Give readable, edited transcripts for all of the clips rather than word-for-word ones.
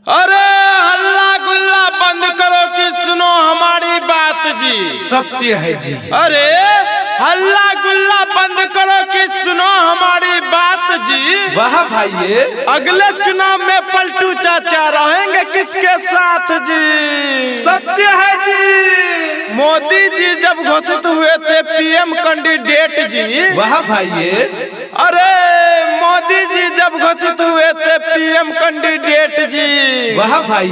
अरे हल्ला गुल्ला बंद करो कि सुनो हमारी बात जी। सत्य है जी। अरे हल्ला गुल्ला बंद करो कि सुनो हमारी बात जी। वाह भाई, अगले चुनाव में पलटू चाचा रहेंगे किसके साथ जी? सत्य है जी। मोदी जी जब घोषित हुए थे पीएम कैंडिडेट जी। वाह भाई, अरे मोदी जी जब घोषित हुए थे पीएम कैंडिडेट जी। वाह भाई,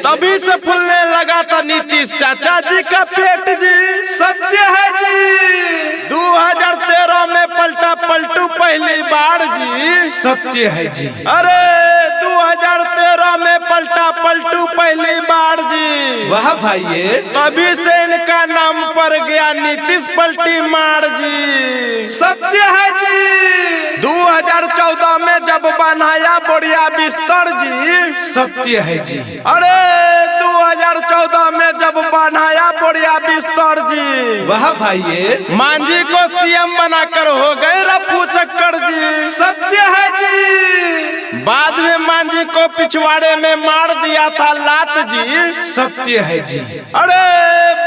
तभी से फूलने लगा था नीतीश चाचा जी का पेट जी। सत्य है जी। 2013 में पलटा पलटू पहली बार जी। सत्य है जी। अरे 2013 में पलटा पलटू पहली बार जी। वाह भाई, तभी से इनका नाम पड़ गया नीतीश पलटी मार जी। सत्य है जी। 2014 में जब बनाया बढ़िया बिस्तर जी। सत्य है जी। अरे 2014 में जब बनाया बढ़िया बिस्तर जी। वाह भाई, मांझी को सीएम बनाकर हो गए रफू चक्कर जी। सत्य है जी। बाद में मांझी को पिछवाड़े में मार दिया था लात जी। सत्य है जी। अरे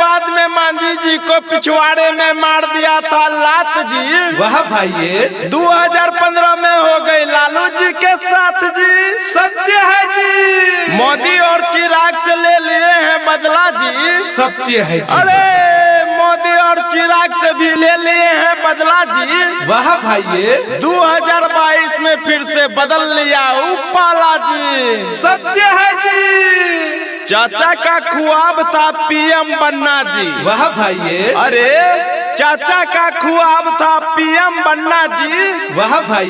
बाद में मांझी जी को पिछवाड़े में मार दिया था लात जी। वाह भाई, 2015 में हो गई लालू जी के साथ जी। सत्य है जी। मोदी और चिराग से ले लिए हैं बदला जी। सत्य है जी। अरे मोदी और चिराग से भी ले लिए हैं बदला जी। वाह भाई, 2022 में फिर से बदल लिया उपाला जी। सत्य है जी। चाचा का ख्वाब था पीएम बनना जी। वाह भाई, अरे चाचा का ख्वाब था पीएम बनना जी। वाह भाई,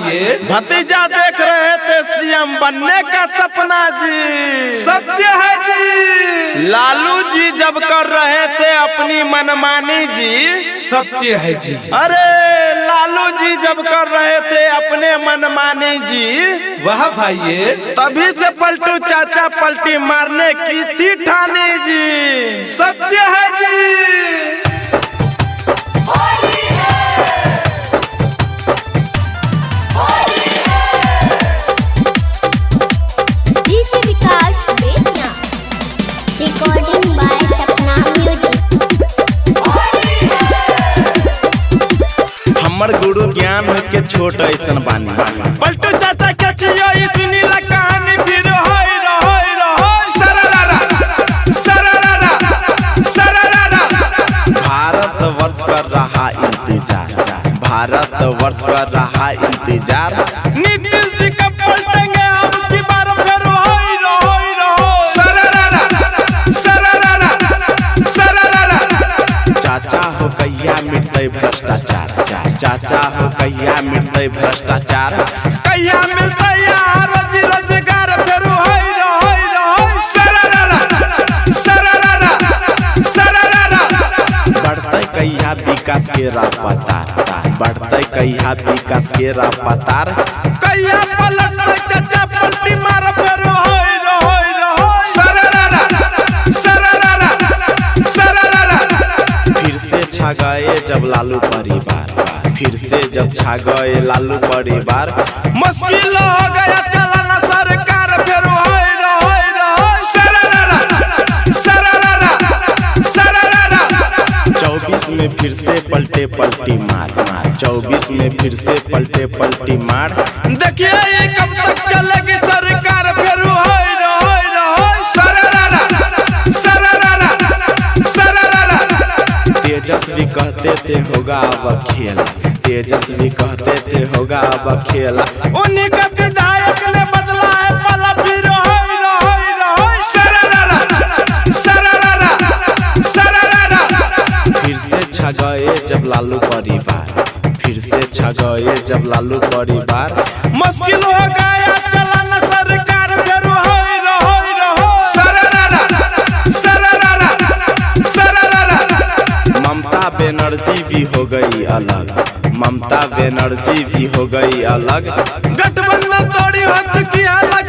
भतीजा देख रहे थे सीएम बनने का सपना जी। सत्य है जी। लालू जी जब कर रहे थे अपनी मनमानी जी। सत्य है जी। अरे लालू जी जब कर रहे थे अपने मनमानी जी। वाह भाई, तभी से पलटू चाचा पलटी मारने की थी ठानी जी। सत्य है जी। Recording by Sapna Music। हमर गुरु ज्ञान के छोट ऐसन बानी। पलटू चाचा के छियो ई सुनीला कहानी फिर होई रहोई रहोई। सरररा सरररा सरररा। भारत वर्ष कर रहा इंतजार। भारत वर्ष कर रहा इंतजार। नीतीश जी कब पलटेंगे अब की बार फिर होई रहोई रहोई। सरररा सरररा सरररा। चाचा हो कहिया मिटते भ्रष्टाचार। चाचा हो कहिया मिटते भ्रष्टाचार। कहिया मिलते यहाँ रोजी रोजगार फिर होई रहोई रहोई। सरररा सरररा सरररा। बढ़ते कहिया विकास के रफ्तार। बढ़ते कहिया विकास के रफ्तार। कहिया पलटते चाचा पलटी मार फिर होई रहोई रहोई। सरररा सरररा सरररा। फिर से छा गए जब लालू परिवार। फिर से जब छा गए लालू परिवार। मुश्किल हो गया चलाना सरकार फिर होई रहोई रहोई। सरररा सरररा सरररा। 24 में फिर से पलटे पलटी मार। 24 में फिर से पलटे पलटी मार। देखिए ये कब तक चलेगी सरकार फिर होई रहोई रहोई। सरररा सरररा सरररा। तेजस्वी कहते थे होगा अब खेल। तेजस्वी कहते थे होगा अब खेल। उन्हीं का विधायक ने बदला है पला फिर होई रहोई रहोई। सरररा सरररा सरररा। फिर से छा गए जब लालू परिवार। फिर से छा गए जब लालू परिवार। मुश्किल हो गया चलाना सरकार फिर होई रहोई रहोई। सरररा सरररा सरररा। ममता बनर्जी भी हो गई अलग। ममता बनर्जी भी हो गई अलग। गठबंधन तोड़ी हो चुकी अलग।